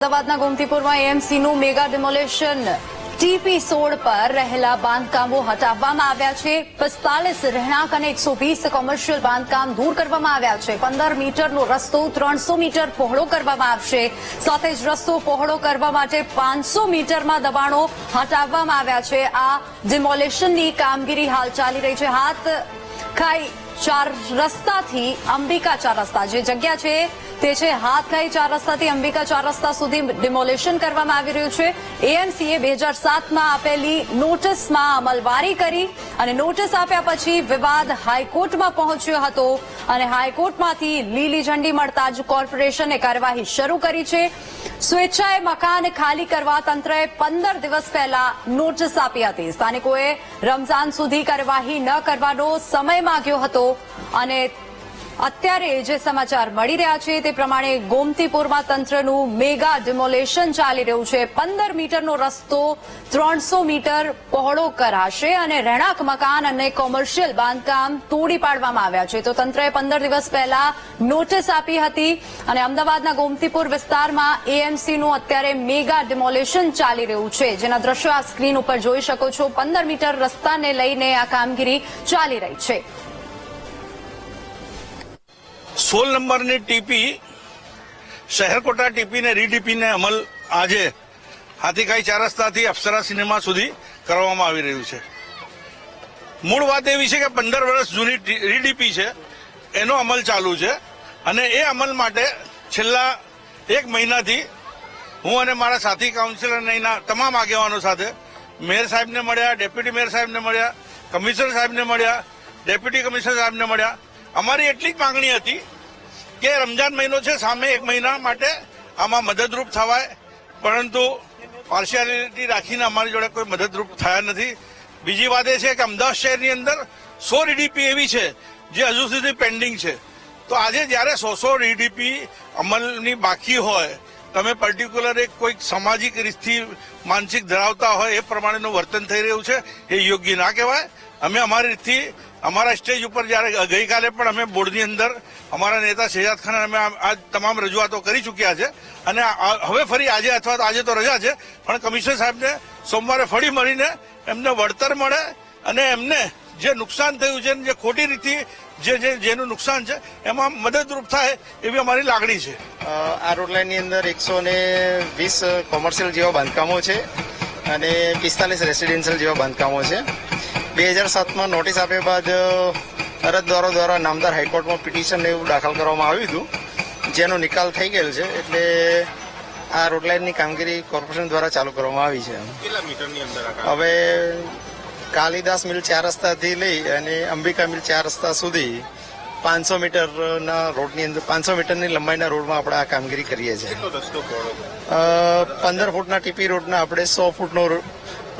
અમદાવાદના ગોમતીપુરમાં એએમસીનું mega demolition TP16 પર રહેલા બાંધકામો હટાવવામાં આવ્યા છે। 45 રહેણાંક અને 120 કોમર્શિયલ બાંધકામ દૂર કરવામાં આવ્યા છે। 15 મીટરનો રસ્તો 300 મીટર પહોળો કરવામાં આવશે। સાથે જ રસ્તો પહોળો કરવા માટે 500 મીટરમાં દબાણો હટાવવામાં આવ્યા છે। આ ડિમોલેશનની કામગીરી હાલ ચાલી રહી છે। હાથખાઈ 4 રસ્તાથી અંબિકા 4 રસ્તા જે જગ્યા છે તે છે હાથખાઈ 4 રસ્તાથી અંબિકા 4 રસ્તા સુધી ડિમોલેશન કરવામાં આવી રહ્યું છે। એએમસીએ 2007માં આપેલી નોટિસમાં અમલવારી કરી અને નોટિસ આપ્યા પછી વિવાદ હાઈકોર્ટમાં પહોંચ્યો હતો અને હાઈકોર્ટમાંથી લીલી ઝંડી મળતા જ કોર્પોરેશને કાર્યવાહી શરૂ કરી છે। સ્વેચ્છાએ મકાન ખાલી કરવા તંત્રએ 15 દિવસ પહેલા નોટિસ આપી હતી। સ્થાનિકોએ રમઝાન સુધી કાર્યવાહી ન કરવાનો સમય માંગ્યો હતો અને અત્યારે જે સમાચાર મળી રહ્યા છે તે પ્રમાણે ગોમતીપુરમાં તંત્રનું મેગા ડિમોલેશન ચાલી રહ્યું છે। 15 મીટરનો રસ્તો 300 મીટર પહોળો કરાશે અને રહેણાંક મકાન અને કોમર્શિયલ બાંધકામ તોડી પાડવામાં આવ્યા છે। તો તંત્રએ 15 દિવસ પહેલા નોટિસ આપી હતી અને અમદાવાદના ગોમતીપુર વિસ્તારમાં એએમસીનું અત્યારે મેગા ડિમોલેશન ચાલી રહ્યું છે, જેના દ્રશ્યો આપ સ્ક્રીન ઉપર જોઈ શકો છો। 15 મીટર રસ્તાને લઈને આ કામગીરી ચાલી રહી છે। 16 નંબરની ટીપી શહેરકોટા ટીપીને રીડીપીને અમલ આજે હાથીખાઈ 4 રસ્તાથી અપ્સરા સિનેમા સુધી કરવામાં આવી રહ્યું છે। મૂળ વાત એવી છે કે 15 વર્ષ જૂની રીડીપી છે, એનો અમલ ચાલુ છે અને એ અમલ માટે છેલ્લા 1 મહિનાથી હું અને મારા સાથી કાઉન્સિલરના તમામ આગેવાનો સાથે મેયર સાહેબને મળ્યા, ડેપ્યુટી મેયર સાહેબને મળ્યા, કમિશનર સાહેબને મળ્યા, ડેપ્યુટી કમિશનર સાહેબને મળ્યા। અમારી એટલી જ માંગણી હતી કે રમજાન મહિનો છે, સામે 1 મહિના માટે આમાં મદદરૂપ થવાય, પરંતુ પાર્શિયાલિટી રાખીને અમારી જોડે કોઈ મદદરૂપ થયા નથી। બીજી વાત એ છે કે અમદાવાદ શહેરની અંદર 100 રીડીપી એવી છે જે હજુ સુધી પેન્ડિંગ છે। તો આજે જ્યારે 100 રીડીપી અમલની બાકી હોય, તમે પર્ટિક્યુલર એક કોઈક સામાજિક રીતથી માનસિક ધરાવતા હોય એ પ્રમાણેનું વર્તન થઈ રહ્યું છે, એ યોગ્ય ના કહેવાય। અમે અમારી રીતથી અમારા સ્ટેજ ઉપર જ્યારે ગઈકાલે પણ અમે બોર્ડની અંદર અમારા નેતા શહેજાદ ખાન અમે આ તમામ રજૂઆતો કરી ચૂક્યા છે અને હવે ફરી આજે અથવા તો આજે તો રજા છે પણ કમિશનર સાહેબને સોમવારે ફરી મળીને એમને વળતર મળે અને એમને જે નુકસાન થયું છે, જે ખોટી રીતે જેનું નુકસાન છે એમાં મદદરૂપ થાય એવી અમારી લાગણી છે। આ રોડ લાઇનની અંદર 120 કોમર્શિયલ જેવા બાંધકામો છે અને 45 રેસિડેન્શિયલ જેવા બાંધકામો છે। 2007માં નોટિસ આપ્યા બાદ અરજદારો દ્વારા નામદાર હાઈકોર્ટમાં પિટિશન એવું દાખલ કરવામાં આવ્યું હતું, જેનો નિકાલ થઈ ગયેલ છે। એટલે આ રોડ લાઇનની કામગીરી કોર્પોરેશન દ્વારા ચાલુ કરવામાં આવી છે। કેટલા મીટરની અંદર હવે કાલિદાસ મિલ 4 રસ્તાથી લઈ અને અંબિકા મિલ 4 રસ્તા સુધી 500 મીટરના રોડની અંદર 500 મીટરની લંબાઈના રોડમાં આપણે આ કામગીરી કરીએ છીએ। 15 ફૂટના ટીપી રોડના આપણે 100 ફૂટનો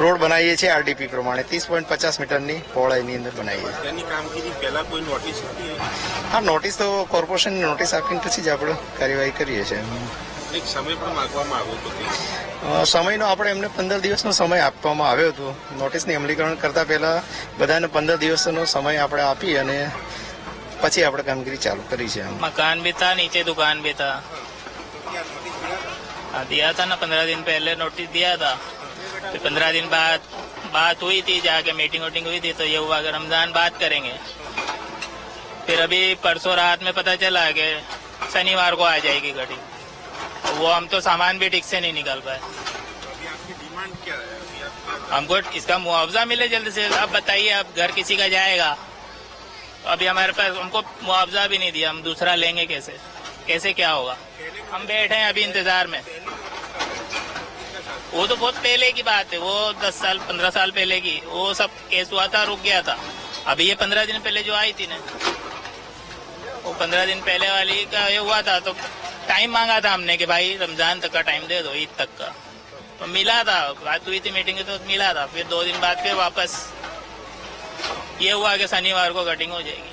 રોડ બનાવીએ છીએ આરડીપી પ્રમાણે 30.50 મીટરની પહોળાઈની અંદર બનાવીએ છીએ। એની કામગીરી પહેલા કોઈ નોટિસ હતી? હા, નોટિસ તો કોર્પોરેશનની નોટિસ આપીને પછી જ આપણે કાર્યવાહી કરીએ છીએ। એક સમય પણ માંગવામાં આવ્યો હતો? સમયનો આપણે એમને 15 દિવસનો સમય આપવામાં આવ્યો હતો। નોટિસની અમલીકરણ કરતા પહેલા બધાને 15 દિવસનો સમય આપણે આપી અને પછી આપણે કામગીરી ચાલુ કરી છે। मकान भी था, नीचे दुकान भी था। दिया था ना 15 दिन पहले नोटिस दिया था, फिर 15 दिन बाद बात हुई थी, जाके मीटिंग वोटिंग हुई थी, तो ये हुआ कि रमजान बात करेंगे। फिर अभी परसों रात में पता चला कि शनिवार को आ जाएगी गाड़ी, वो हम तो सामान भी ठीक से नहीं निकाल पाए। आपकी डिमांड क्या है? हमको इसका मुआवजा मिले जल्द से जल्द। अब बताइए, अब घर किसी का जाएगा, अभी हमारे पास हमको मुआवजा भी नहीं दिया, हम दूसरा लेंगे कैसे? कैसे क्या होगा? हम बैठे हैं अभी इंतजार में। वो तो बहुत पहले की बात है, वो 10 साल 15 साल पहले की, वो सब केस हुआ था, रुक गया था। अभी ये 15 दिन पहले जो आई थी ना, वो 15 दिन पहले वाली का ये हुआ था, तो टाइम मांगा था हमने कि भाई रमजान तक का टाइम दे दो, ईद तक का। तो मिला था, बात हुई थी मीटिंग तो मिला था। फिर 2 दिन बाद फिर वापस ये हुआ कि शनिवार को कटिंग हो जाएगी।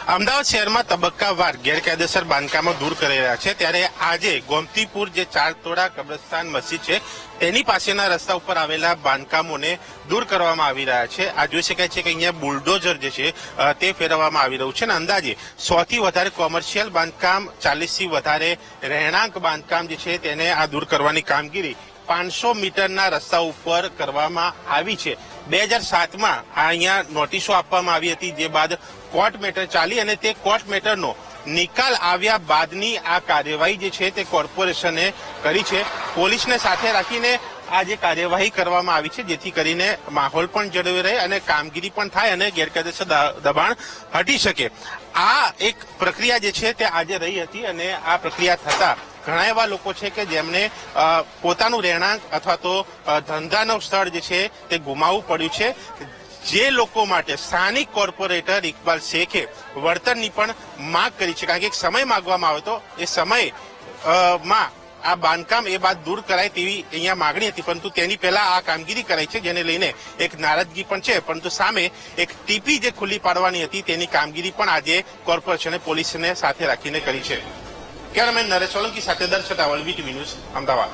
અમદાવાદ શહેરમાં તબક્કાવાર ગેરકાયદેસર બાંધકામો દૂર કરી રહ્યા છે, ત્યારે આજે ગોમતીપુર જે ચારતોડા કબ્રસ્તાન મસ્જિદ છે તેની પાસેના રસ્તા ઉપર આવેલા બાંધકામોને દૂર કરવામાં આવી રહ્યા છે. આ જોઈ શકાય છે કે અહીંયા બુલડોઝર જે છે તે ફેરવવામાં આવી રહ્યું છે અને અંદાજે 100 થી વધારે કોમર્શિયલ બાંધકામ, 40 થી વધારે રહેણાંક બાંધકામ જે છે તેને આ દૂર કરવાની કામગીરી 500 મીટરના રસ્તા ઉપર કરવામાં આવી છે. 2007માં અહીંયા નોટિસો આપવામાં આવી હતી, જે બાદ કોર્ટ મેટર ચાલી અને તે કોર્ટ મેટરનો નિકાલ આવ્યા બાદની આ કાર્યવાહી જે છે તે કોર્પોરેશને કરી છે. પોલીસને સાથે રાખીને આ જે કાર્યવાહી કરવામાં આવી છે, જેથી કરીને માહોલ પણ જળવાઈ રહે અને કામગીરી પણ થાય અને ગેરકાયદેસર દબાણ હટી શકે. આ એક પ્રક્રિયા જે છે તે આજે રહી હતી અને આ પ્રક્રિયા થતા ઘણા એવા લોકો છે કે જેમને પોતાનું રહેણાંક અથવા તો ધંધાનું સ્થળ જે છે તે ગુમાવવું પડ્યું છે. જે લોકો માટે સ્થાનિક કોર્પોરેટર ઇકબાલ શેખે વળતરની પણ માંગ કરી છે, કારણ કે એક સમય માંગવામાં આવ્યો હતો, એ સમયમાં આ બાંધકામ એ બાદ દૂર કરાય તેવી અહીંયા માગણી હતી, પરંતુ તેની પહેલા આ કામગીરી કરાઈ છે, જેને લઈને એક નારાજગી પણ છે. પરંતુ સામે એક ટીપી જે ખુલ્લી પાડવાની હતી તેની કામગીરી પણ આજે કોર્પોરેશને પોલીસને સાથે રાખીને કરી છે. કેમેરામેન નરેશ સોલંકી સાથે દર્શક રાવલ, વીટીવી ન્યૂઝ, અમદાવાદ.